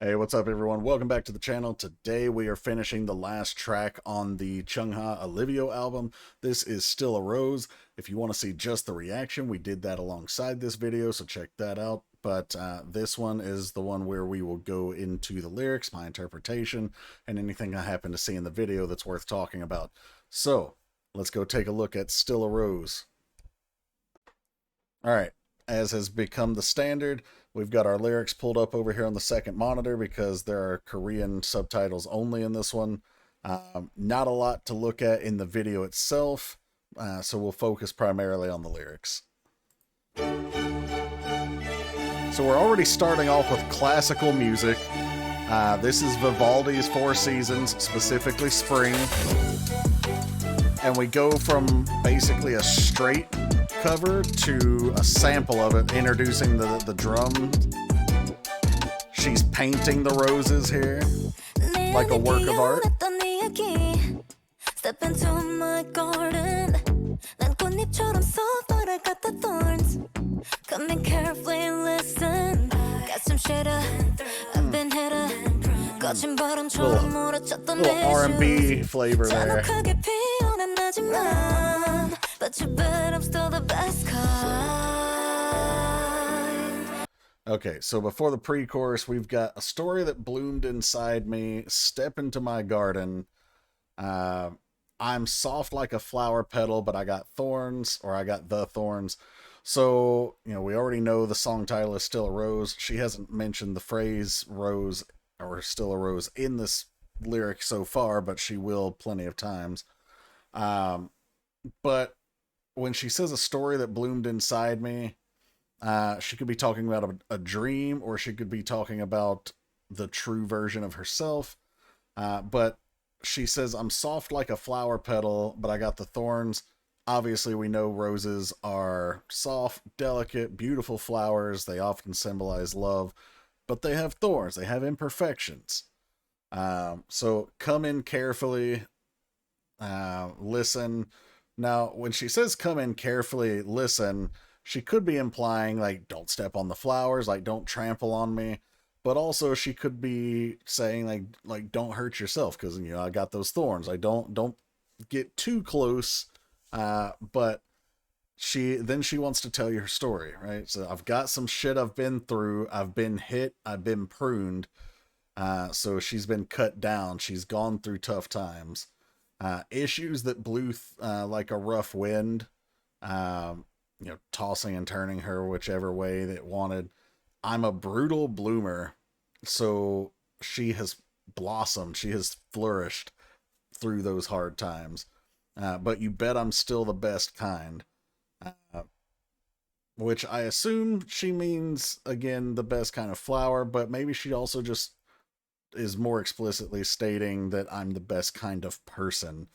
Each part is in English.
Hey, what's up everyone? Welcome back to the channel. Today we are finishing the last track on the Chungha Alivio album. This is Still a Rose. If you want to see just the reaction, we did that alongside this video, so check that out. But this one is the one where we will go into the lyrics, my interpretation, and anything I happen to see in the video that's worth talking about. So, let's go take a look at Still a Rose. Alright, as has become the standard, we've got our lyrics pulled up over here on the second monitor because there are Korean subtitles only in this one. Not a lot to look at in the video itself, so we'll focus primarily on the lyrics. So we're already starting off with classical music. This is Vivaldi's Four Seasons, specifically Spring. And we go from basically a straight cover to a sample of it, introducing the drum. She's painting the roses here like a work of art. Step into my garden. 난 꽃잎처럼 soft, but I got the thorns. Come and carefully listen. Got some shitter. I've been hit. 거친 바람처럼 몰아쳤던 little R&B flavor there. But you bet I'm still the best kind. Okay, so before the pre-chorus, we've got a story that bloomed inside me. Step into my garden. I'm soft like a flower petal, but I got thorns, or I got the thorns. So, you know, we already know the song title is Still a Rose. She hasn't mentioned the phrase rose or Still a Rose in this lyric so far, but she will plenty of times. But when she says a story that bloomed inside me, she could be talking about a dream, or she could be talking about the true version of herself. But she says, I'm soft like a flower petal, but I got the thorns. Obviously, we know roses are soft, delicate, beautiful flowers. They often symbolize love, but they have thorns. They have imperfections. So come in carefully, listen. Now, when she says come in carefully, listen, she could be implying, like, don't step on the flowers, like, don't trample on me. But also she could be saying, like don't hurt yourself, because, you know, I got those thorns. Like, don't get too close. But she wants to tell you her story, right? So I've got some shit I've been through. I've been hit. I've been pruned. So she's been cut down. She's gone through tough times. Issues that blew like a rough wind, you know, tossing and turning her whichever way that wanted. I'm a brutal bloomer, so she has blossomed. She has flourished through those hard times. But you bet I'm still the best kind. Which I assume she means, again, the best kind of flower, but maybe she also just is more explicitly stating that I'm the best kind of person.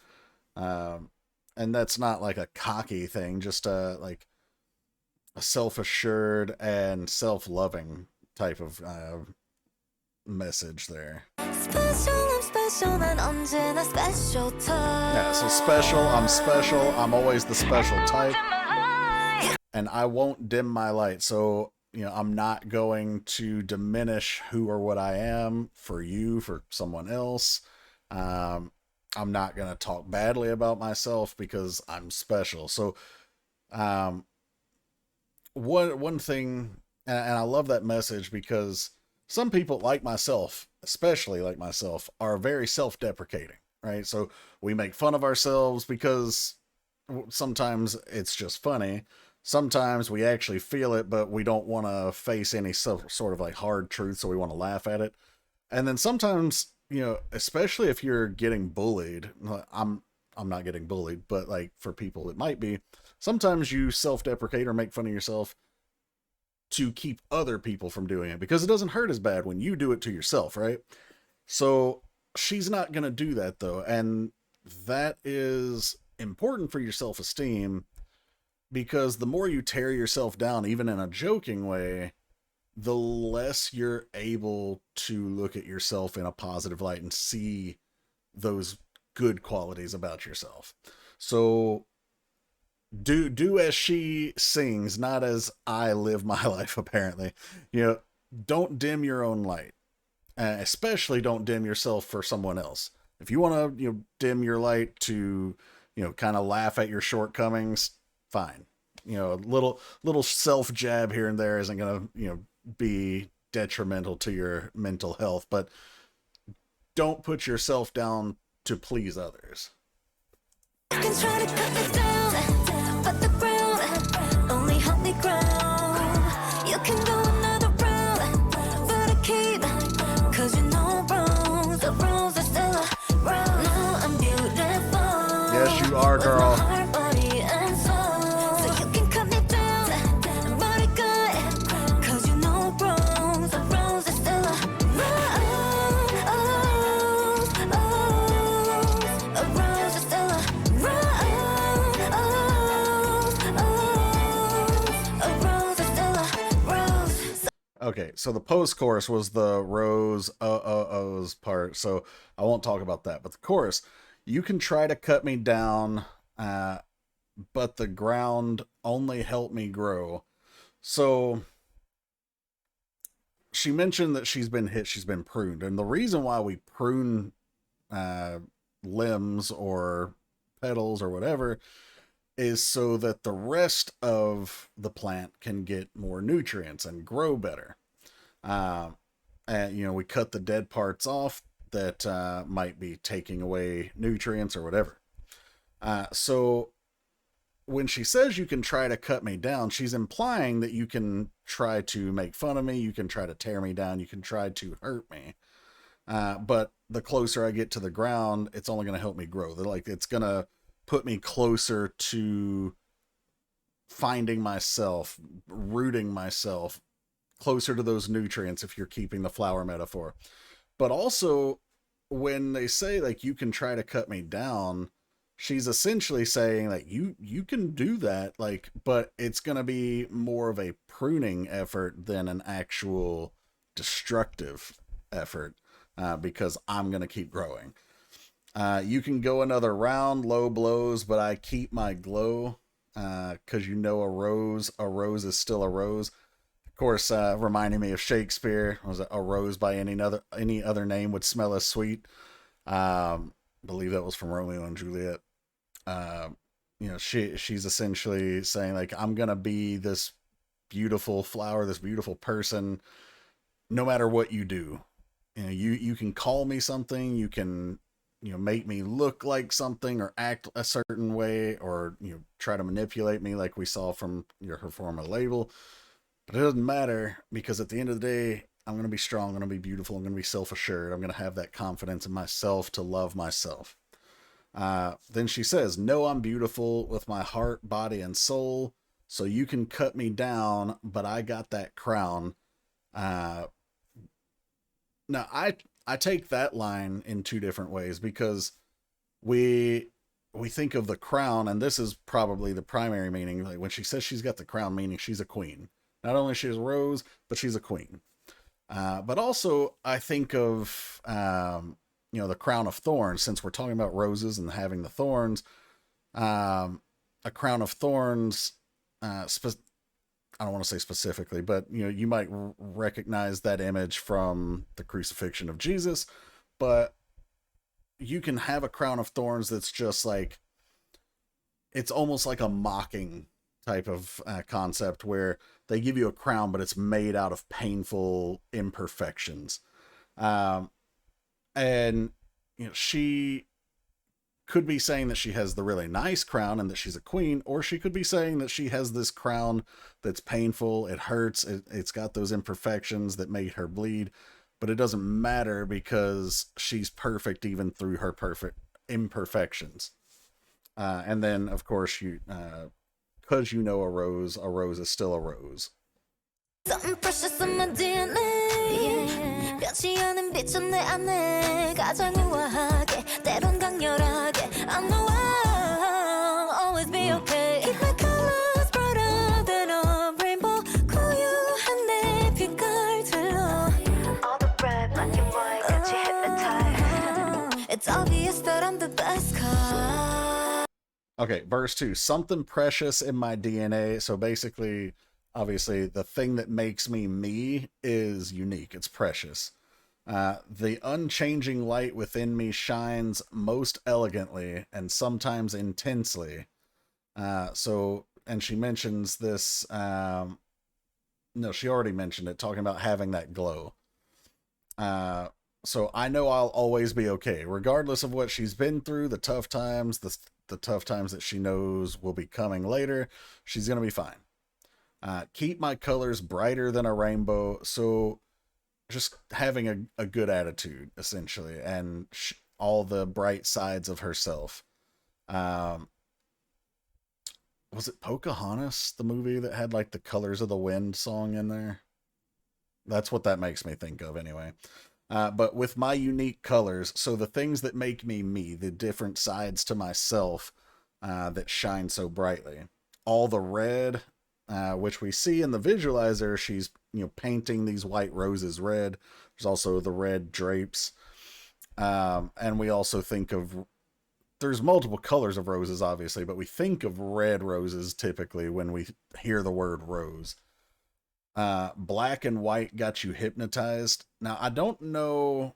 And that's not like a cocky thing, just like a self-assured and self-loving type of message there. Special, I'm special, 난 언제나 special type. Yeah, so special, I'm always the special type. And I won't dim my light. So, you know, I'm not going to diminish who or what I am for you, for someone else. I'm not going to talk badly about myself because I'm special. So, one thing, and I love that message, because some people, like myself, especially like myself, are very self-deprecating, right? So we make fun of ourselves because sometimes it's just funny. Sometimes we actually feel it, but we don't want to face any sort of like hard truth, so we want to laugh at it. And then sometimes, you know, especially if you're getting bullied, I'm not getting bullied, but like for people it might be, sometimes you self-deprecate or make fun of yourself to keep other people from doing it, because it doesn't hurt as bad when you do it to yourself, right? So she's not going to do that, though, and that is important for your self-esteem, because the more you tear yourself down, even in a joking way, the less you're able to look at yourself in a positive light and see those good qualities about yourself. So do as she sings, not as I live my life, apparently. You know, don't dim your own light. Especially don't dim yourself for someone else. If you want to, dim your light to, kind of laugh at your shortcomings, fine. A little self jab here and there isn't gonna, be detrimental to your mental health, but don't put yourself down to please others. You can try to cut me down, but the ground only help me grow. You can go another round, but I keep, cause you know the rose are still a rose. No, I'm beautiful. Yes, you are, girl. With my heart, body, and soul. So you can cut me down, but I got, cause you know the rose are still a rose. A rose is still a Okay, so the post chorus was the rose O's part, so I won't talk about that. But the chorus, you can try to cut me down, but the ground only helped me grow. So she mentioned that she's been hit, she's been pruned, and the reason why we prune limbs or petals or whatever is so that the rest of the plant can get more nutrients and grow better. And we cut the dead parts off that might be taking away nutrients or whatever. So when she says you can try to cut me down, she's implying that you can try to make fun of me, you can try to tear me down, you can try to hurt me. But the closer I get to the ground, it's only going to help me grow. It's going to put me closer to finding myself, rooting myself, closer to those nutrients, if you're keeping the flower metaphor. But also, when they say, you can try to cut me down, she's essentially saying that you can do that, but it's going to be more of a pruning effort than an actual destructive effort, because I'm going to keep growing. You can go another round, low blows, but I keep my glow, because a rose is still a rose. Of course, reminding me of Shakespeare. Was it a rose by any other name would smell as sweet? Believe that was from Romeo and Juliet. She's essentially saying, I'm gonna be this beautiful flower, this beautiful person, no matter what you do. You can call me something, you can make me look like something or act a certain way, or try to manipulate me like we saw from her former label. But it doesn't matter, because at the end of the day, I'm going to be strong, I'm going to be beautiful, I'm going to be self-assured, I'm going to have that confidence in myself to love myself. Then she says, no, I'm beautiful with my heart, body, and soul, so you can cut me down, but I got that crown. Now, I take that line in two different ways, because we think of the crown, and this is probably the primary meaning. When she says she's got the crown, meaning she's a queen. Not only she's a rose, but she's a queen. But also I think of, the crown of thorns, since we're talking about roses and having the thorns. A crown of thorns, I don't want to say specifically, but you might recognize that image from the crucifixion of Jesus. But you can have a crown of thorns that's just it's almost like a mocking type of concept, where they give you a crown, but it's made out of painful imperfections. And she could be saying that she has the really nice crown and that she's a queen, or she could be saying that she has this crown that's painful, it hurts, it's got those imperfections that made her bleed, but it doesn't matter, because she's perfect even through her perfect imperfections. And then, of course, because a rose is still a rose. Something precious in my DNA. 변치 않은 빛은 내 안에 가장 우아하게 때론 강렬하게 I know I'll always be okay. Keep my colors brighter than a rainbow. 고요한 내 빛깔들로 all the red, black and white got you hypnotized. It's obvious that I'm the best cause. Okay, verse 2. Something precious in my DNA. So basically, obviously, the thing that makes me is unique. It's precious. The unchanging light within me shines most elegantly and sometimes intensely. And she mentions this. No, she already mentioned it, talking about having that glow. So I know I'll always be okay, regardless of what she's been through, the tough times, the tough times that she knows will be coming later. She's gonna be fine. Keep my colors brighter than a rainbow. So just having a good attitude, essentially, and all the bright sides of herself. Um, was it Pocahontas, the movie that had like the Colors of the Wind song in there? That's what that makes me think of, anyway. But with my unique colors, so the things that make me me, the different sides to myself that shine so brightly. All the red, which we see in the visualizer, she's painting these white roses red. There's also the red drapes, and we also think of there's multiple colors of roses, obviously, but we think of red roses typically when we hear the word rose. Black and white got you hypnotized. Now, I don't know,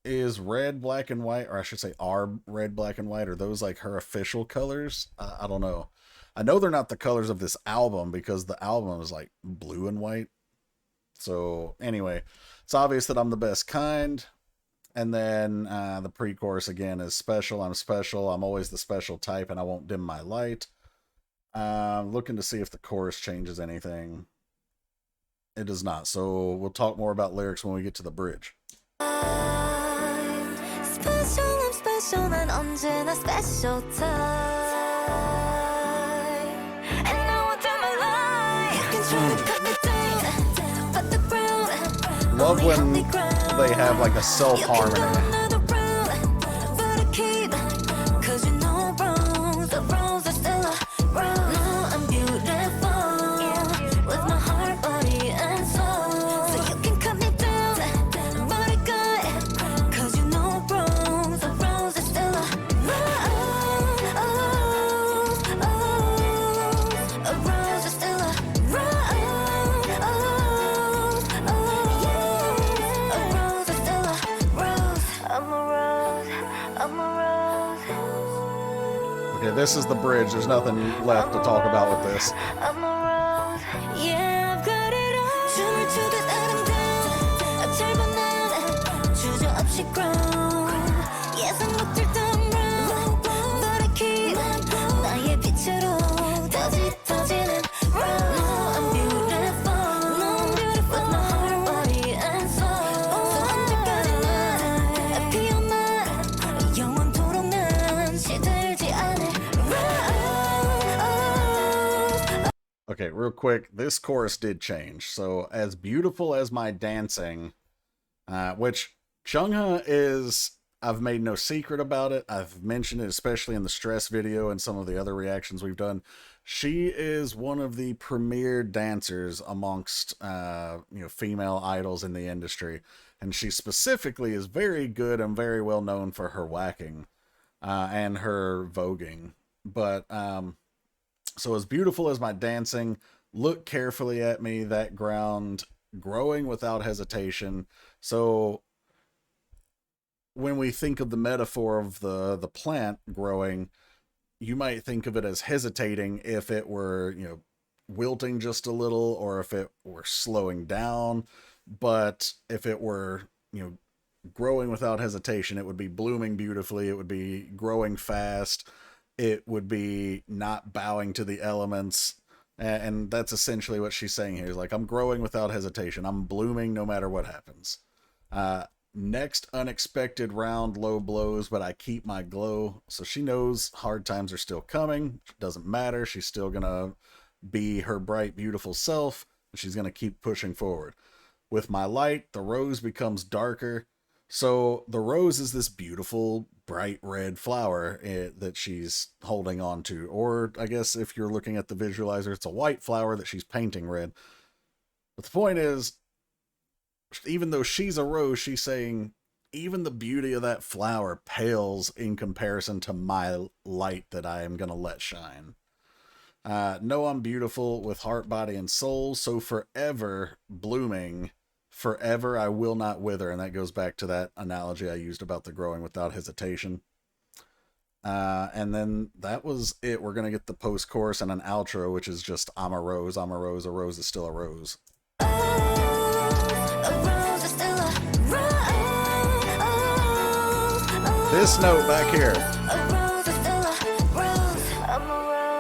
is red, black, and white, or I should say are red, black, and white, are those like her official colors? I don't know. I know they're not the colors of this album because the album is like blue and white. So anyway, it's obvious that I'm the best kind. And then the pre-chorus again is special. I'm special. I'm always the special type, and I won't dim my light. Looking to see if the chorus changes anything. It does not. So we'll talk more about lyrics when we get to the bridge. I'm special, 난 언제나 special type. And I want them alive. You can try to cut me down, but the ground. Love when they have like a self-harmony. But I keep, 'cause you know the rose is still a rose. No, I'm beautiful, with my heart, body, and soul. So you can cut me down, but I got, 'cause you know the rose is still a rose. A rose is still a rose. A rose is still a rose. I'm a rose, I'm a rose. Okay, this is the bridge. There's nothing left to talk about with this. I'm a rose. Yeah, I've got it all. 춤을 추듯 아름다운 짧은 주저없이 grow. 예상못들 dumb but I keep 나의 빛으로 터지는 rose. No, I'm beautiful, with my heart, body, and soul. So 언제까지나 피어만 영원토록 난 시들지 않을 rose. Okay, real quick, this chorus did change. So, as beautiful as my dancing, which Chungha is, I've made no secret about it. I've mentioned it, especially in the stress video and some of the other reactions we've done. She is one of the premier dancers amongst, female idols in the industry. And she specifically is very good and very well known for her whacking, and her voguing. But, so as beautiful as my dancing, look carefully at me, that ground, growing without hesitation. So when we think of the metaphor of the plant growing, you might think of it as hesitating if it were, wilting just a little, or if it were slowing down. But if it were, growing without hesitation, it would be blooming beautifully. It would be growing fast. It would be not bowing to the elements. And that's essentially what she's saying here. Is like, I'm growing without hesitation. I'm blooming no matter what happens. Next unexpected round, low blows, but I keep my glow. So she knows hard times are still coming. It doesn't matter. She's still going to be her bright, beautiful self. And she's going to keep pushing forward. With my light, the rose becomes darker. So the rose is this beautiful, bright red flower that she's holding on to. Or I guess if you're looking at the visualizer, it's a white flower that she's painting red. But the point is, even though she's a rose, she's saying, even the beauty of that flower pales in comparison to my light that I am going to let shine. Know I'm beautiful with heart, body, and soul, so forever blooming, forever I will not wither. And that goes back to that analogy I used about the growing without hesitation. And then that was it. We're going to get the post chorus and an outro, which is just I'm a rose, I'm a rose, a rose is still a rose. This note back here.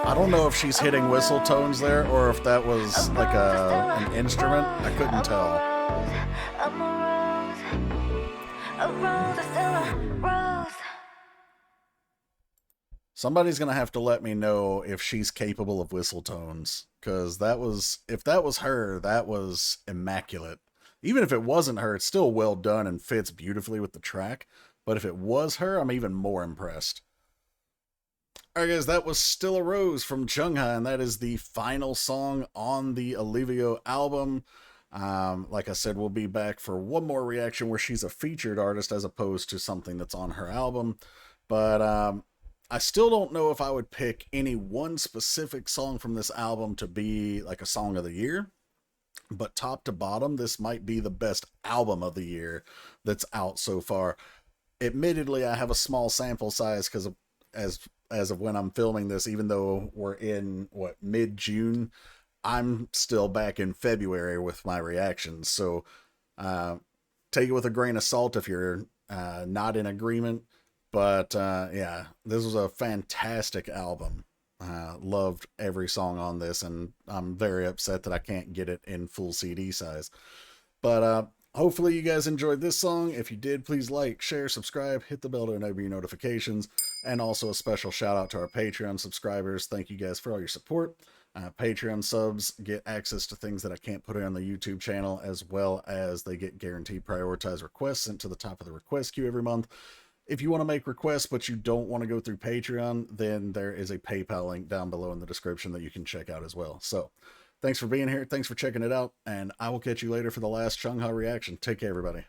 I don't know if she's hitting whistle tones there or if that was like an instrument. I couldn't tell. Somebody's gonna have to let me know if she's capable of whistle tones, because if that was her, that was immaculate. Even if it wasn't her, it's still well done and fits beautifully with the track. But if it was her, I'm even more impressed. Alright guys, that was Still a Rose from Chungha, and that is the final song on the Alivio album. Like I said, we'll be back for one more reaction where she's a featured artist as opposed to something that's on her album. But I still don't know if I would pick any one specific song from this album to be like a song of the year. But top to bottom, this might be the best album of the year that's out so far. Admittedly, I have a small sample size because as of when I'm filming this, even though we're in mid-June, I'm still back in February with my reactions. So take it with a grain of salt if you're not in agreement. But yeah, this was a fantastic album. Loved every song on this, and I'm very upset that I can't get it in full CD size. But hopefully you guys enjoyed this song. If you did, please like, share, subscribe, hit the bell to enable your notifications, and also a special shout out to our Patreon subscribers. Thank you guys for all your support. Patreon subs get access to things that I can't put on the YouTube channel, as well as they get guaranteed prioritized requests sent to the top of the request queue every month. If you want to make requests but you don't want to go through Patreon, then there is a PayPal link down below in the description that you can check out as well. So thanks for being here. Thanks for checking it out. And I will catch you later for the last Chungha reaction. Take care, everybody.